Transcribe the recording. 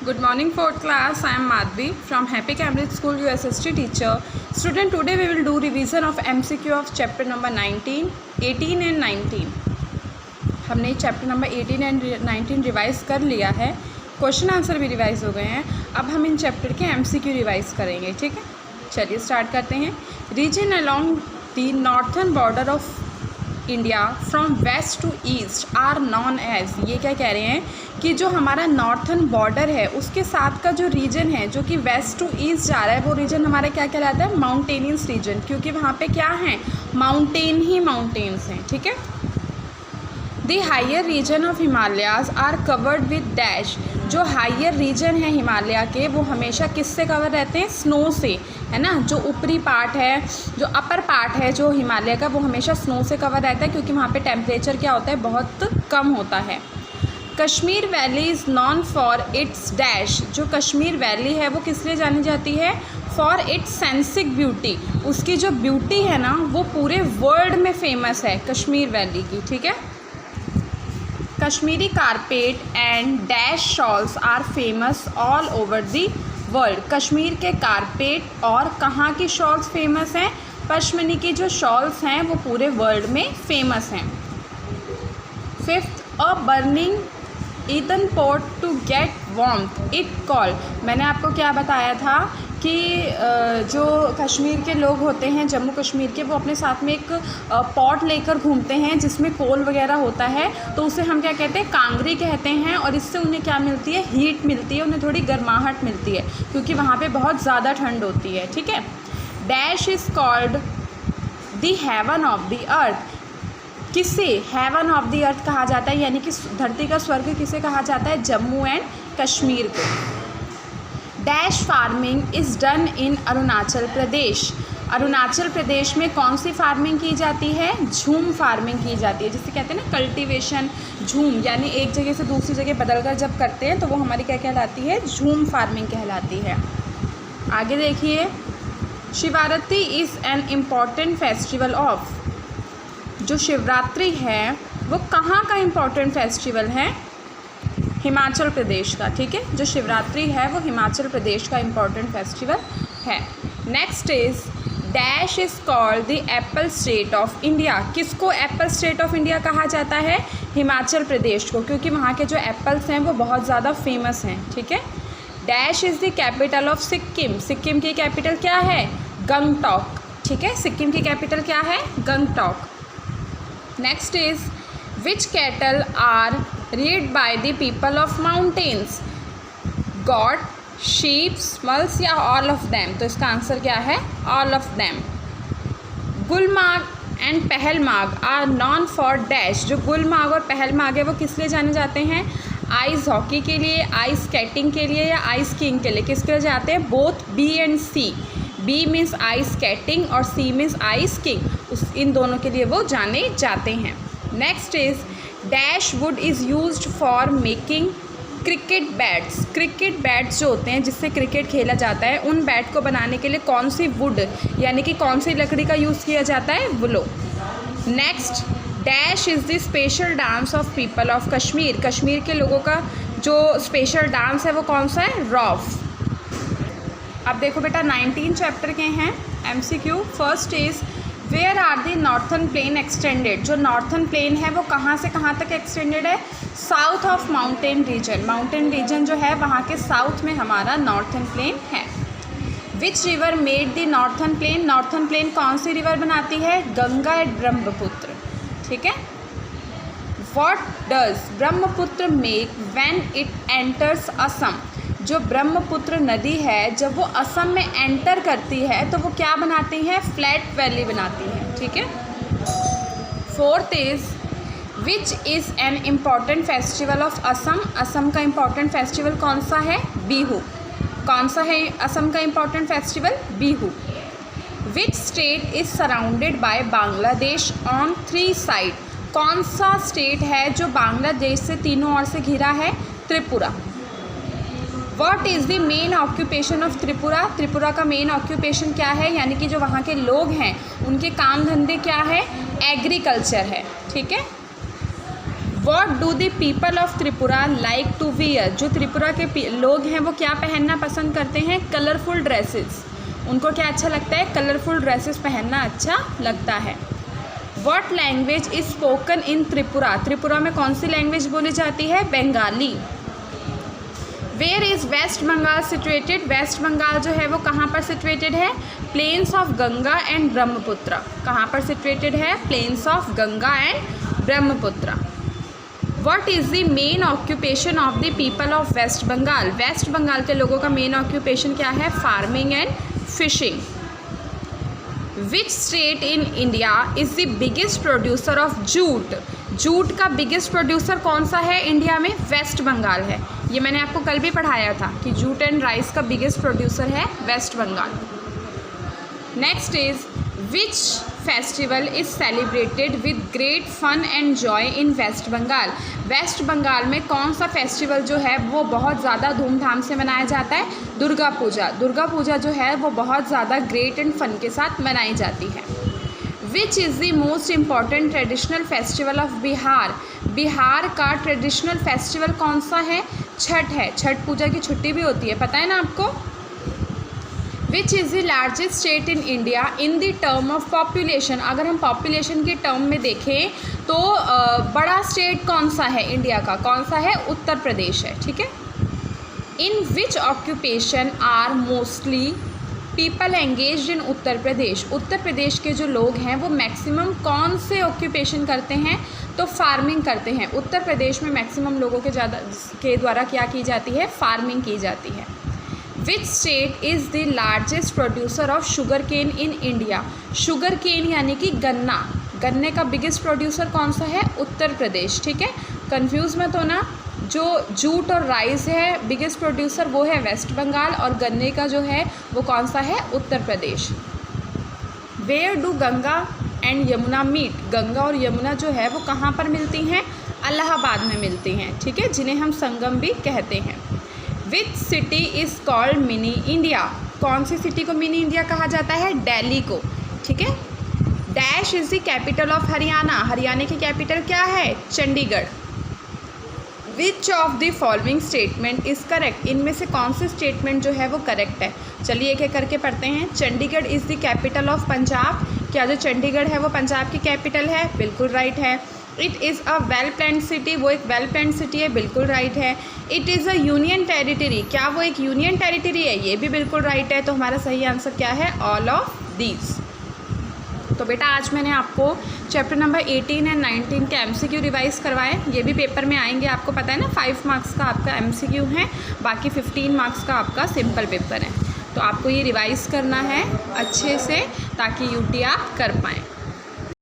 Good morning, fourth class. I am Madhvi from Happy Cambridge School, USST teacher. Student, today we will do revision of MCQ of chapter number 19, 18 and 19. हमने chapter number 18 and 19 revise कर लिया है, question answer भी revise हो गए हैं. अब हम इन चैप्टर के MCQ रिवाइज करेंगे. ठीक है, चलिए स्टार्ट करते हैं. Region along the northern border of India from west to east are known as. ये क्या कह रहे हैं कि जो हमारा नॉर्थर्न बॉर्डर है उसके साथ का जो रीजन है जो कि वेस्ट टू ईस्ट जा रहा है वो रीजन हमारा क्या कहलाता है? माउंटेनियस रीजन, क्योंकि वहाँ पे क्या है? माउंटेन ही माउंटेन्स हैं. ठीक है. The higher region of Himalayas are covered with dash. जो हायर रीजन है हिमालय के वो हमेशा किससे कवर रहते हैं? स्नो से, है ना. जो ऊपरी पार्ट है, जो अपर पार्ट है जो हिमालय का, वो हमेशा स्नो से कवर रहता है, क्योंकि वहाँ पे टेम्परेचर क्या होता है? बहुत कम होता है. Kashmir valley is non for its dash. जो कश्मीर वैली है वो किस लिए जानी जाती है? For its scenic beauty. उसकी जो ब्यूटी है ना वो पूरे वर्ल्ड में फेमस है कश्मीर वैली की. ठीक है. Kashmiri carpet and dash shawls are famous all over the world. Kashmir के कारपेट और कहाँ की शॉल्स फेमस हैं? पश्मीना की जो शॉल्स हैं वो पूरे वर्ल्ड में फेमस हैं. Fifth, a burning earthen pot to get warmth it cold. मैंने आपको क्या बताया था कि जो कश्मीर के लोग होते हैं, जम्मू कश्मीर के, वो अपने साथ में एक पॉट लेकर घूमते हैं जिसमें कोल वगैरह होता है, तो उसे हम क्या कहते हैं? कांगरी कहते हैं. और इससे उन्हें क्या मिलती है? हीट मिलती है, उन्हें थोड़ी गर्माहट मिलती है, क्योंकि वहाँ पे बहुत ज़्यादा ठंड होती है. ठीक है. Dash is called the haven of the earth. किसे हेवन ऑफ द अर्थ कहा जाता है? यानी कि धरती का स्वर्ग किसे कहा जाता है? जम्मू एंड कश्मीर को. Dash farming is done in Arunachal Pradesh. Arunachal Pradesh में कौन सी फार्मिंग की जाती है? झूम फार्मिंग की जाती है, जिसे कहते हैं ना कल्टीवेशन. झूम यानी एक जगह से दूसरी जगह बदलकर जब करते हैं तो वो हमारी क्या कहलाती है? झूम फार्मिंग कहलाती है. आगे देखिए. Shivratri is an important festival of. जो शिवरात्रि है वो कहाँ का इम्पॉर्टेंट फेस्टिवल है? हिमाचल प्रदेश का. ठीक है. जो शिवरात्रि है वो हिमाचल प्रदेश का इम्पॉर्टेंट फेस्टिवल है. Next is dash is called the Apple state of India. किसको एप्पल स्टेट ऑफ इंडिया कहा जाता है? हिमाचल प्रदेश को, क्योंकि वहाँ के जो एप्पल्स हैं वो बहुत ज़्यादा फेमस हैं. ठीक है. Dash is the capital of Sikkim. Sikkim की कैपिटल क्या है? गंगटॉक. ठीक है. सिक्किम की कैपिटल क्या है? Gangtok. Next is which cattle are reared by the people of mountains? goat, sheep, mules या all of them? तो इसका आंसर क्या है? all of them. Gulmarg and पहलमार्ग आर नॉन फॉर डैश. जो गुलमार्ग और पहलमार्ग है वो किस लिए जाने जाते हैं? आइस हॉकी के लिए, आइस स्केटिंग के लिए या आइस स्कीइंग के लिए. किसके लिए जाते हैं? Both B and C. B means ice skating और सी मीन्स आइस स्कीइंग. इन दोनों के लिए वो जाने जाते हैं. Next is dash wood is used for making cricket bats. Cricket bats जो होते हैं जिससे क्रिकेट खेला जाता है, उन बैट को बनाने के लिए कौन सी वुड यानी कि कौन सी लकड़ी का यूज़ किया जाता है? वुलो. Next, dash is the special dance of people of Kashmir. Kashmir के लोगों का जो स्पेशल डांस है वो कौन सा है? रॉफ. अब देखो बेटा 19 चैप्टर के हैं MCQ. First is where are the northern plain extended. जो नॉर्थन प्लेन है वो कहाँ से कहाँ तक एक्सटेंडेड है? South of mountain region. Mountain region जो है वहाँ के साउथ में हमारा नॉर्थन प्लेन है. Which river made the northern plain. Northern plain कौन सी रिवर बनाती है? गंगा एंड ब्रह्मपुत्र. ठीक है. What does Brahmaputra make when it enters Assam. जो ब्रह्मपुत्र नदी है जब वो असम में एंटर करती है तो वो क्या बनाती है? फ्लैट वैली बनाती है. ठीक है. Fourth is which is an important festival of Assam. Assam का इम्पॉर्टेंट फेस्टिवल कौन सा है? बिहू. कौन सा है असम का important festival? Bihu. Which state is surrounded by Bangladesh on 3 side. कौन सा स्टेट है जो बांग्लादेश से तीनों ओर से घिरा है? Tripura. What is the main occupation of Tripura. Tripura का मेन ऑक्यूपेशन क्या है? यानी कि जो वहाँ के लोग हैं उनके काम धंधे क्या है? एग्रीकल्चर है. ठीक है. What do the people of Tripura like to wear, जो त्रिपुरा के लोग हैं वो क्या पहनना पसंद करते हैं, कलरफुल ड्रेसेस। उनको क्या अच्छा लगता है, कलरफुल ड्रेसेस पहनना अच्छा लगता है। What language is spoken in Tripura, Tripura में कौन सी लैंग्वेज बोली जाती है, Bengali. Where is West Bengal situated, West Bengal जो है वो कहाँ पर सिचुएटेड है, plains of Ganga and Brahmaputra, कहाँ पर सिचुएटेड है, plains of Ganga and Brahmaputra. What is the main occupation of the people of West Bengal, West Bengal के लोगों का मेन ऑक्यूपेशन क्या है, farming and fishing. Which state in India is the biggest producer of jute, jute का biggest producer कौन सा है इंडिया में, वेस्ट बंगाल है। ये मैंने आपको कल भी पढ़ाया था कि जूट एंड राइस का बिगेस्ट प्रोड्यूसर है West Bengal. Next is which festival is celebrated with great fun and joy in West Bengal, West Bengal में कौन सा फेस्टिवल जो है वो बहुत ज़्यादा धूमधाम से मनाया जाता है, दुर्गा पूजा, दुर्गा पूजा जो है वो बहुत ज़्यादा ग्रेट एंड फन के साथ मनाई जाती है। Which is the most important traditional festival of Bihar, Bihar का ट्रेडिशनल फेस्टिवल कौन सा है, छठ है, छठ पूजा की छुट्टी भी होती है, पता है ना आपको। Which is the largest state in India in the term of population, अगर हम पॉपुलेशन के टर्म में देखें तो बड़ा स्टेट कौन सा है इंडिया का, कौन सा है, उत्तर प्रदेश है, ठीक है। In which occupation are mostly people engaged in Uttar Pradesh, Uttar Pradesh के जो लोग हैं वो मैक्सिमम कौन से ऑक्यूपेशन करते हैं, तो फार्मिंग करते हैं। उत्तर प्रदेश में मैक्सिमम लोगों के द्वारा क्या की जाती है, फार्मिंग की जाती है। Which state is the largest producer of sugar cane in India, sugar cane यानी कि गन्ना, गन्ने का बिगेस्ट प्रोड्यूसर कौन सा है, उत्तर प्रदेश, ठीक है, कंफ्यूज मत होना। जो जूट और राइस है बिगेस्ट प्रोड्यूसर वो है वेस्ट बंगाल, और गन्ने का जो है वो कौन सा है, Uttar Pradesh. Where do Ganga and Yamuna meet, Ganga और यमुना जो है वो कहाँ पर मिलती हैं, इलाहाबाद में मिलती हैं, ठीक है, जिन्हें हम संगम भी कहते हैं। Which city is called mini India, कौन सी सिटी को मिनी इंडिया कहा जाता है, दिल्ली को, ठीक है। Dash is the capital of Haryana, Haryana की कैपिटल क्या है, Chandigarh. Which of the following statement is correct, इनमें से कौन सी स्टेटमेंट जो है वो करेक्ट है, चलिए एक एक करके पढ़ते हैं। Chandigarh is the capital of Punjab, क्या जो चंडीगढ़ है वो पंजाब की कैपिटल है, बिल्कुल राइट है। It is a well planned city, वो एक वेल प्लान्ड सिटी है, बिल्कुल राइट है। It is a union territory, क्या वो एक यूनियन टेरिटरी है, ये भी बिल्कुल राइट है। तो हमारा सही आंसर क्या है, ऑल ऑफ दीज। तो बेटा आज मैंने आपको चैप्टर नंबर 18 एंड 19 के MCQ रिवाइज़ करवाए, ये भी पेपर में आएंगे, आपको पता है ना 5 मार्क्स का आपका MCQ है, बाकी 15 मार्क्स का आपका सिंपल पेपर है। तो आपको ये रिवाइज़ करना है अच्छे से ताकि UT आप कर पाएँ।